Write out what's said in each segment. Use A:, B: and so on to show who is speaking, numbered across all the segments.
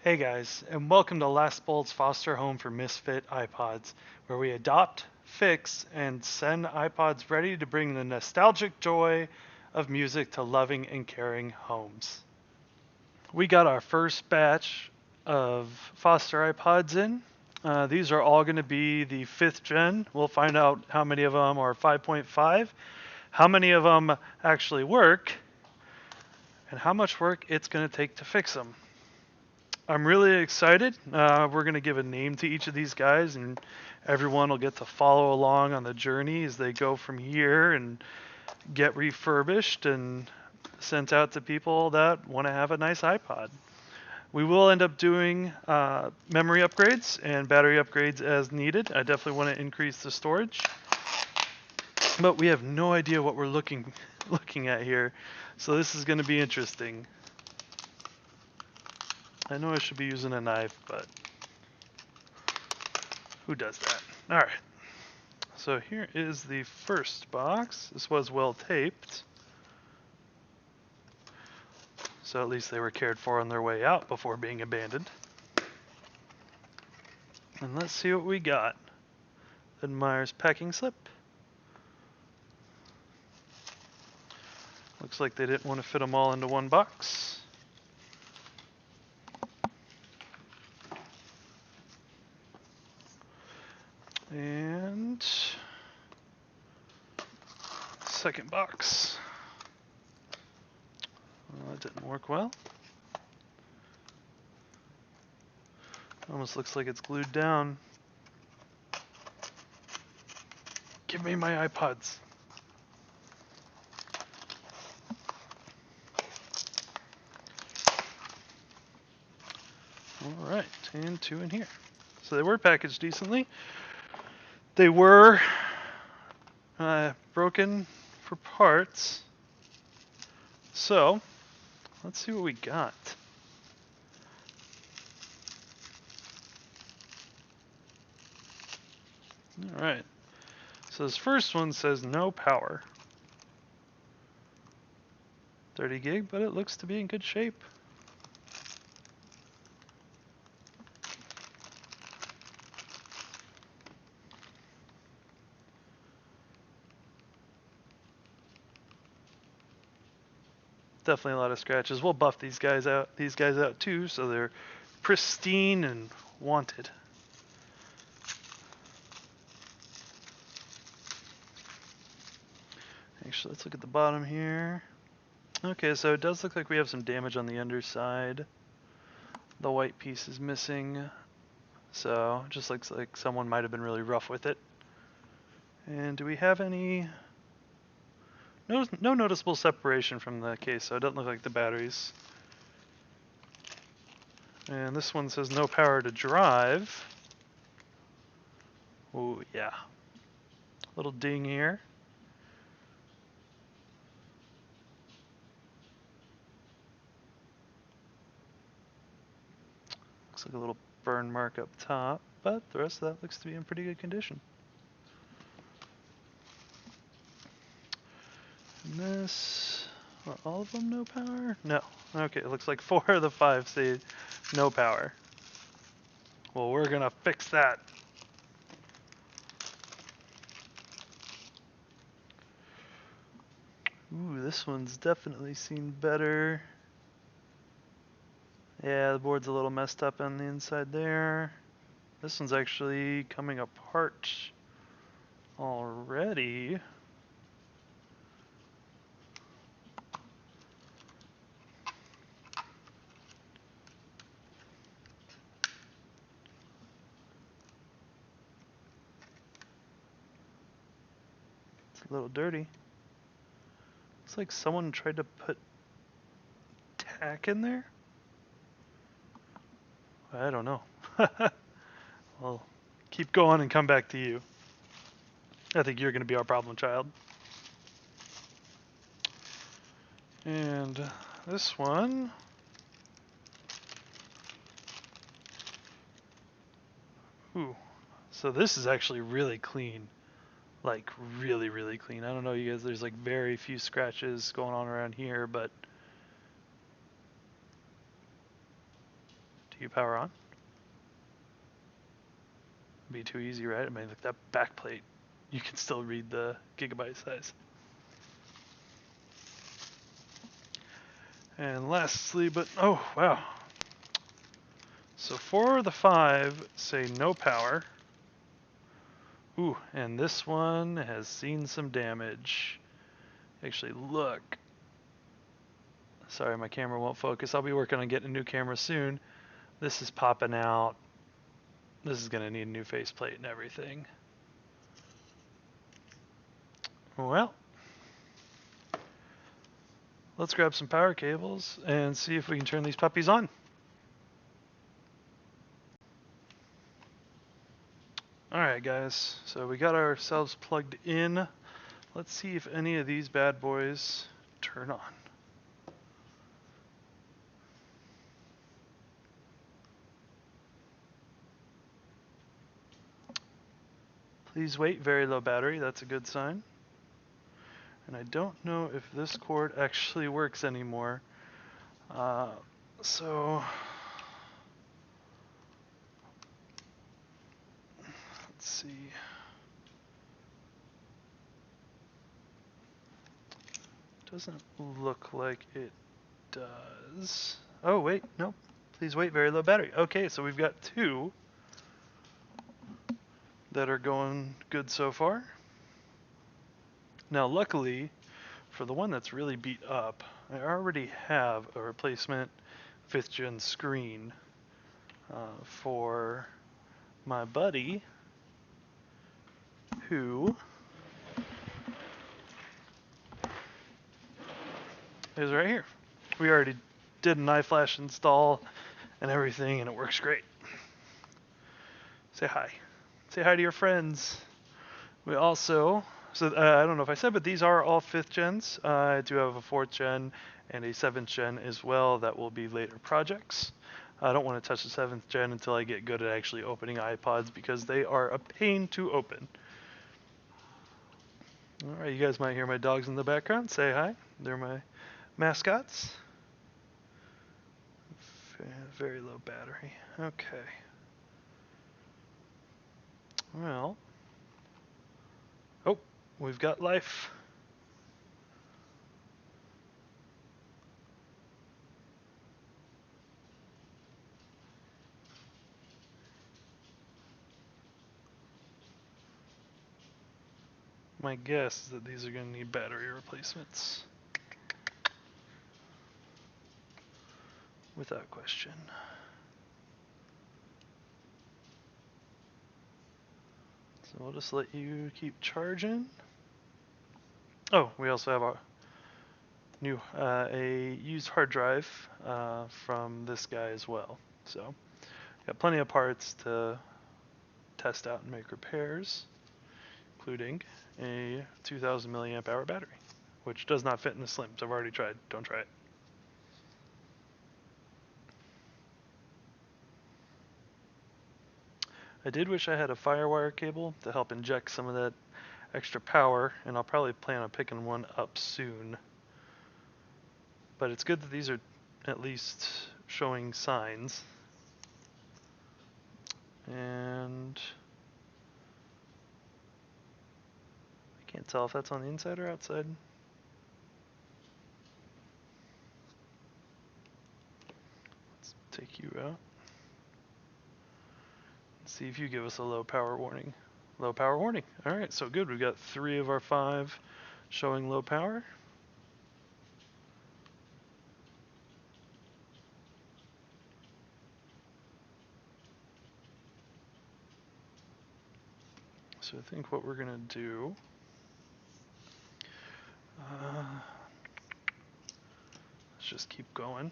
A: Hey guys, and welcome to Last Bolt's foster home for misfit iPods, where we adopt, fix, and send iPods ready to bring the nostalgic joy of music to loving and caring homes. We got our first batch of foster iPods in. These are all going to be the 5th gen. We'll find out how many of them are 5.5, how many of them actually work, and how much work it's going to take to fix them. I'm really excited. We're going to give a name to each of these guys, and everyone will get to follow along on the journey as they go from here and get refurbished and sent out to people that want to have a nice iPod. We will end up doing memory upgrades and battery upgrades as needed. I definitely want to increase the storage, but we have no idea what we're looking at here, so this is going to be interesting. I know I should be using a knife, but who does that? All right. So here is the first box. This was well taped. So at least they were cared for on their way out before being abandoned. And let's see what we got. Ed Meyer's packing slip. Looks like they didn't want to fit them all into one box. And second box. Well, that didn't work well. Almost looks like it's glued down. Give me my iPods. Alright, and two in here. So they were packaged decently. They were broken for parts. So, let's see what we got. Alright. So this first one says no power. 30 gig, but it looks to be in good shape. Definitely a lot of scratches. We'll buff these guys out too, so they're pristine and wanted. Actually, let's look at the bottom here. Okay, so it does look like we have some damage on the underside. The white piece is missing, so just looks like someone might have been really rough with it. And do we have any... No noticeable separation from the case, so it doesn't look like the batteries. And this one says no power to drive. Oh yeah. Little ding here. Looks like a little burn mark up top, but the rest of that looks to be in pretty good condition. And this, are all of them no power? No. Okay, it looks like 4 of the 5 say no power. Well, we're gonna fix that. Ooh, this one's definitely seen better. Yeah, the board's a little messed up on the inside there. This one's actually coming apart already. It's a little dirty. Looks like someone tried to put tack in there? I don't know. Well, keep going and come back to you. I think you're going to be our problem child. And this one... Ooh. So this is actually really clean. Like, really, really clean. I don't know, you guys, there's like very few scratches going on around here, but... Do you power on? Be too easy, right? I mean, like that back plate, you can still read the gigabyte size. And lastly, but oh wow. So 4 of the 5 say no power. Ooh, and this one has seen some damage. Actually, look. Sorry, my camera won't focus. I'll be working on getting a new camera soon. This is popping out. This is going to need a new faceplate and everything. Well, let's grab some power cables and see if we can turn these puppies on. Alright guys, so we got ourselves plugged in. Let's see if any of these bad boys turn on. Please wait, very low battery, that's a good sign. And I don't know if this cord actually works anymore. So let's see. Doesn't look like it does. Oh wait, nope. Please wait, very low battery. Okay, so we've got 2 that are going good so far. Now luckily, for the one that's really beat up, I already have a replacement 5th gen screen for my buddy who is right here. We already did an iFlash install and everything, and it works great. Say hi. Say hi to your friends. We also, I don't know if I said, but these are all 5th gens. I do have a 4th gen and a 7th gen as well that will be later projects. I don't want to touch the 7th gen until I get good at actually opening iPods because they are a pain to open. Alright, you guys might hear my dogs in the background. Say hi. They're my mascots. Very low battery. Okay. Well. Oh, we've got life. My guess is that these are going to need battery replacements. Without question. So we'll just let you keep charging. Oh, we also have a new, a used hard drive from this guy as well. So, got plenty of parts to test out and make repairs, including a 2000 milliamp hour battery, which does not fit in the Slims. I've already tried. Don't try it. I did wish I had a firewire cable to help inject some of that extra power, and I'll probably plan on picking one up soon. But it's good that these are at least showing signs. And I can't tell if that's on the inside or outside. Let's take you out. See if you give us a low power warning. Low power warning. Alright, so good. We've got 3 of our 5 showing low power. So I think what we're going to do... let's just keep going.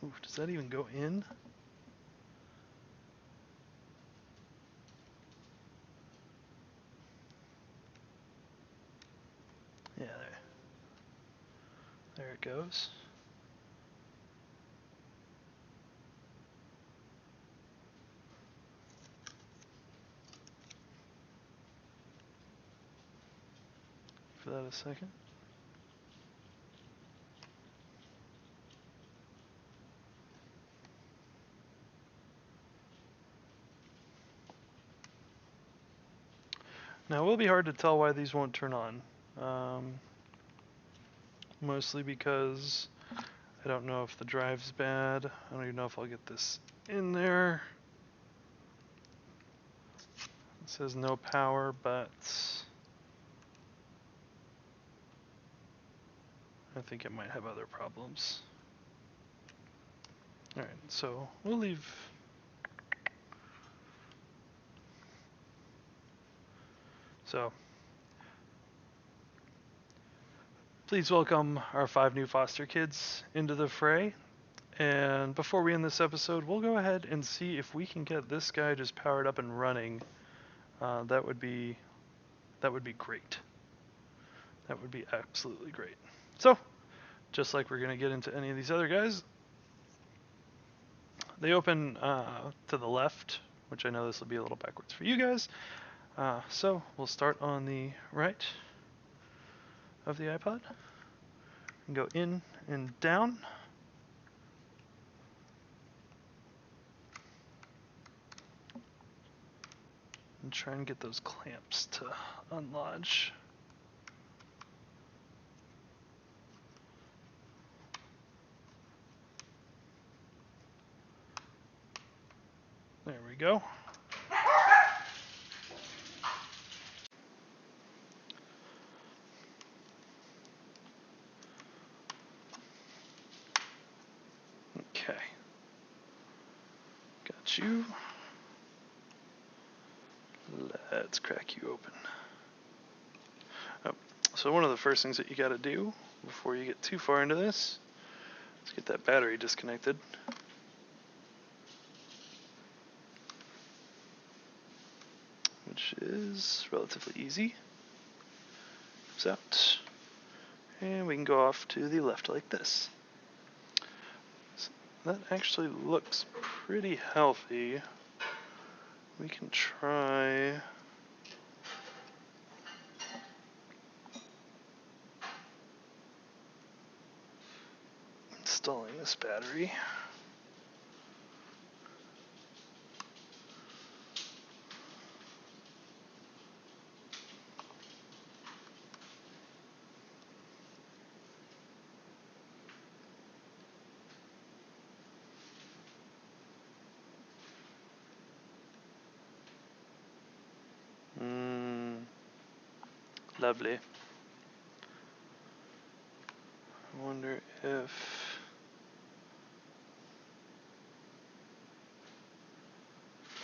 A: Ooh, does that even go in? Yeah, there it goes. that a second. Now, it will be hard to tell why these won't turn on. Mostly because I don't know if the drive's bad. I don't even know if I'll get this in there. It says no power, but I think it might have other problems. Alright, so we'll leave. So, please welcome our 5 new foster kids into the fray. And before we end this episode, we'll go ahead and see if we can get this guy just powered up and running. That would be great. That would be absolutely great. So, just like we're going to get into any of these other guys, they open to the left, which I know this will be a little backwards for you guys. So we'll start on the right of the iPod and go in and down. And try and get those clamps to unlodge. There we go. Okay. Got you. Let's crack you open. Oh, so one of the first things that you got to do before you get too far into this is get that battery disconnected. Which is relatively easy. Comes out. And we can go off to the left like this. So that actually looks pretty healthy. We can try installing this battery. Lovely. I wonder if...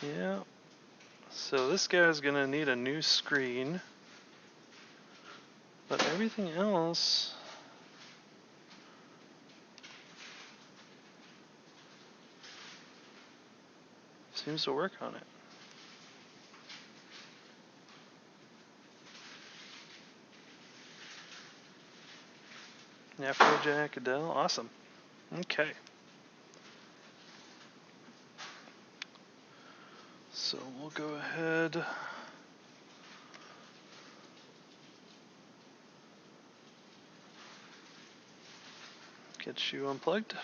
A: Yeah. So this guy's gonna need a new screen. But everything else... seems to work on it. Afro Jack, Adele, awesome. Okay. So we'll go ahead. Get you unplugged.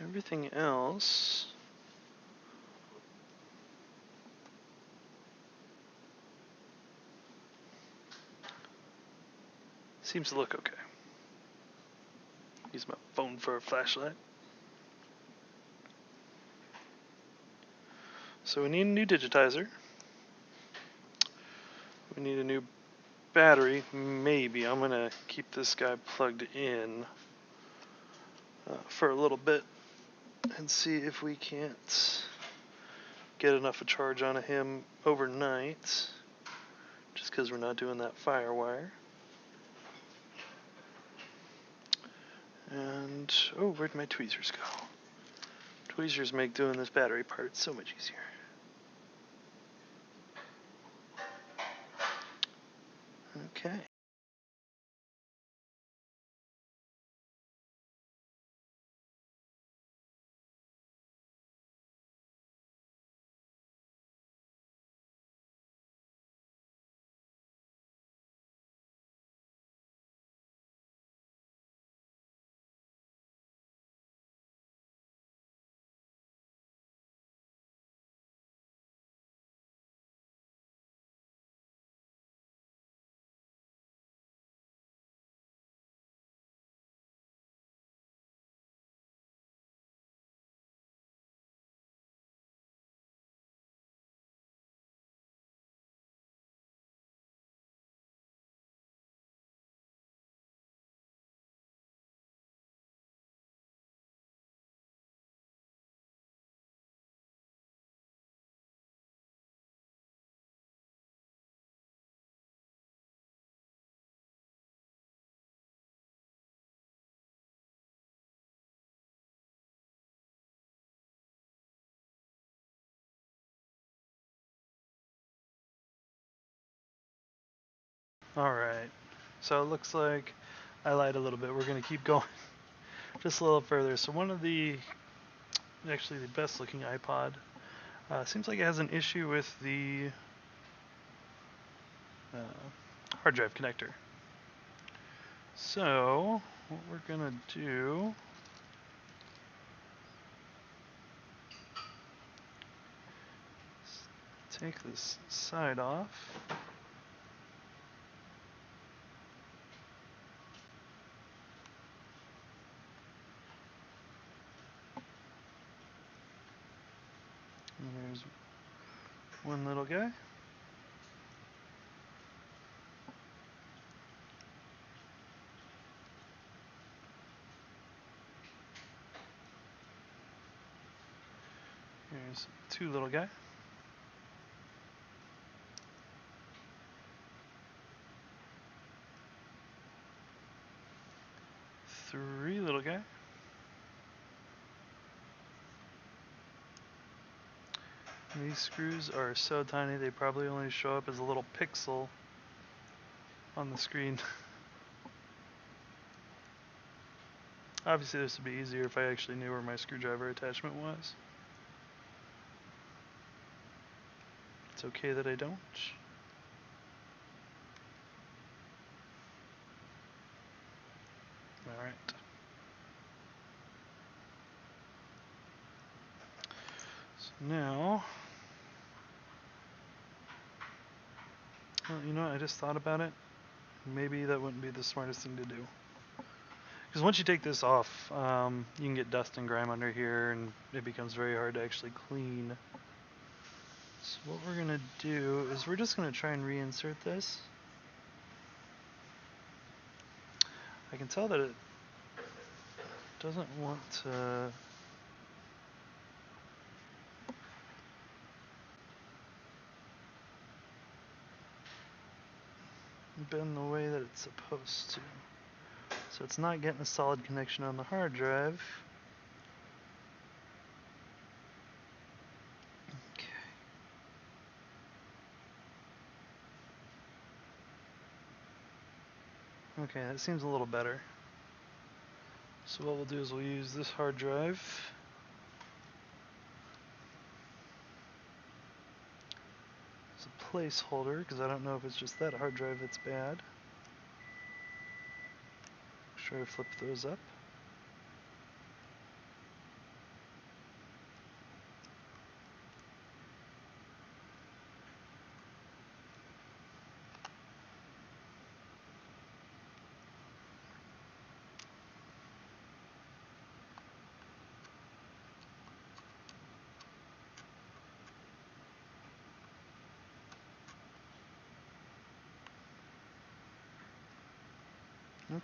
A: Everything else seems to look okay. Use my phone for a flashlight. So we need a new digitizer. We need a new battery. Maybe I'm gonna keep this guy plugged in for a little bit and see if we can't get enough of a charge on him overnight, just because we're not doing that firewire. And oh, where'd my tweezers go? Tweezers make doing this battery part so much easier. Okay. Alright, so it looks like I lied a little bit. We're going to keep going just a little further. So one of the, actually the best looking iPod, seems like it has an issue with the hard drive connector. So what we're going to do is take this side off. And there's one little guy. Here's two little guy. Three little guy. And these screws are so tiny they probably only show up as a little pixel on the screen. Obviously this would be easier if I actually knew where my screwdriver attachment was. It's okay that I don't. Alright. So now, well, you know what, I just thought about it. Maybe that wouldn't be the smartest thing to do. Because once you take this off, you can get dust and grime under here and it becomes very hard to actually clean. So what we're going to do is we're just going to try and reinsert this. I can tell that it doesn't want to bend the way that it's supposed to. So it's not getting a solid connection on the hard drive. Okay. Okay, that seems a little better. So what we'll do is we'll use this hard drive. As a placeholder, because I don't know if it's just that hard drive that's bad. Try to flip those up.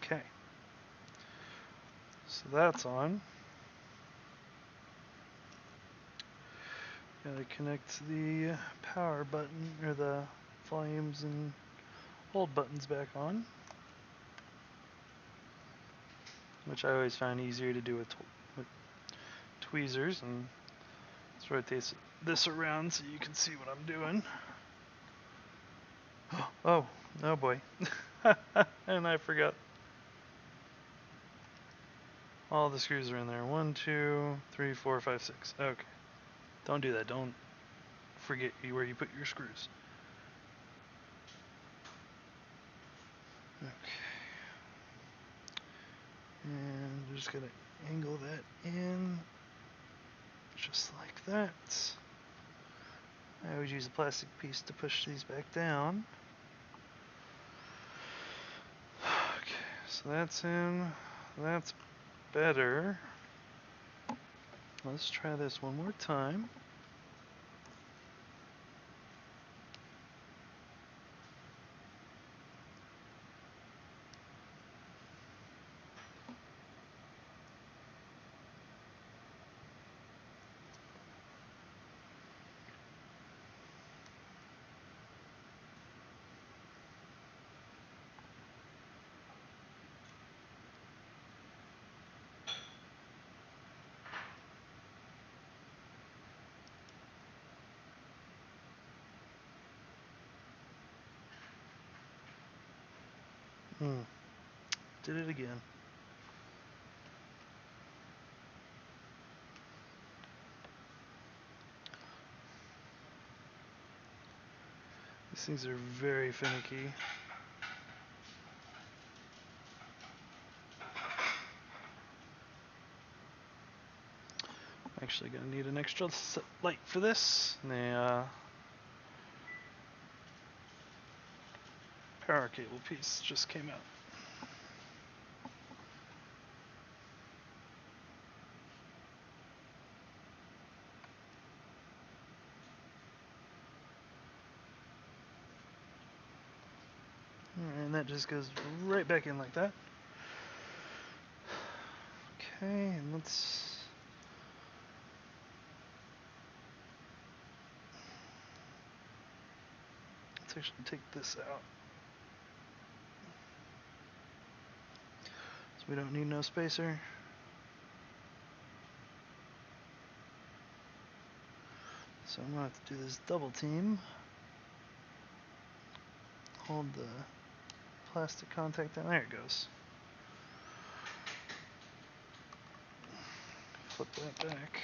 A: Okay. So that's on. Gotta connect the power button, or the volumes and hold buttons back on. Which I always find easier to do with tweezers. And let's rotate this around so you can see what I'm doing. Oh boy. And I forgot. All the screws are in there. 1, 2, 3, 4, 5, 6. Okay. Don't do that. Don't forget where you put your screws. Okay. And we're just going to angle that in. Just like that. I always use a plastic piece to push these back down. Okay, so that's in. That's better. Let's try this one more time. Did it again. These things are very finicky. Actually gonna need an extra light for this. The power cable piece just came out. And that just goes right back in like that. Okay, and let's actually take this out. So we don't need no spacer. So I'm gonna have to do this double team. Hold the plastic contact down. There it goes. Flip that back.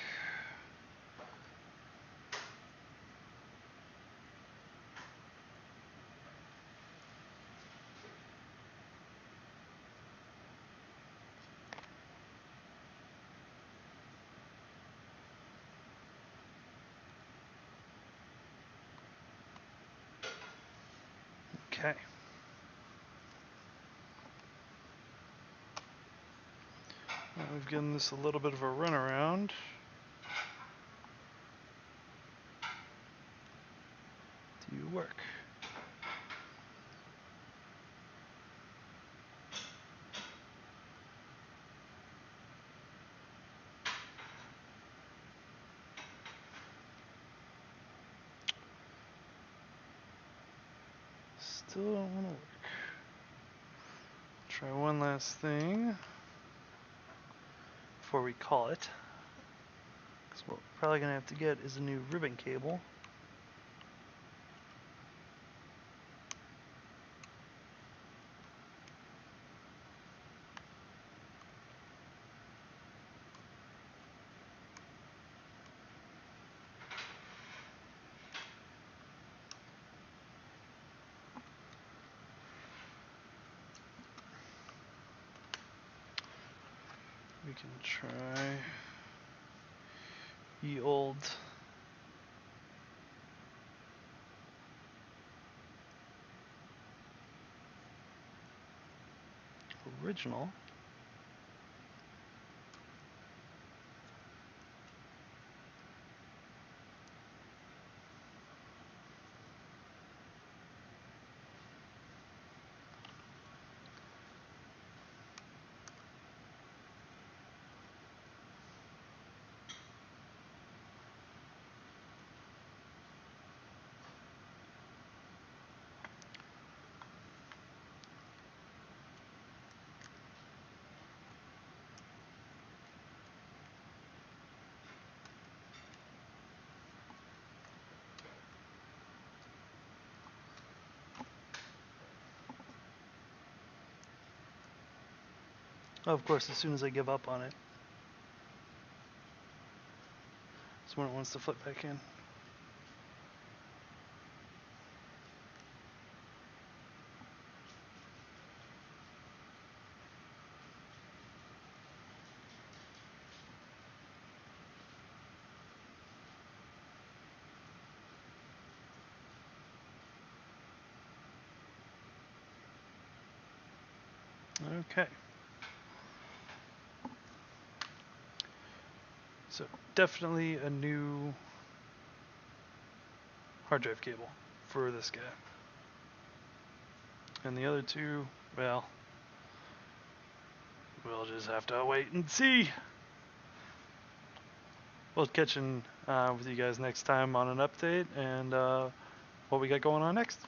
A: Okay. Now we've given this a little bit of a runaround. Do you work? Still don't want to work. Try one last thing before we call it. Because what we're probably going to have to get is a new ribbon cable. We can try the old original. Oh, of course, as soon as I give up on it, that's when it wants to flip back in. Okay. So definitely a new hard drive cable for this guy. And the other two, well, we'll just have to wait and see. We'll catch in with you guys next time on an update and what we got going on next.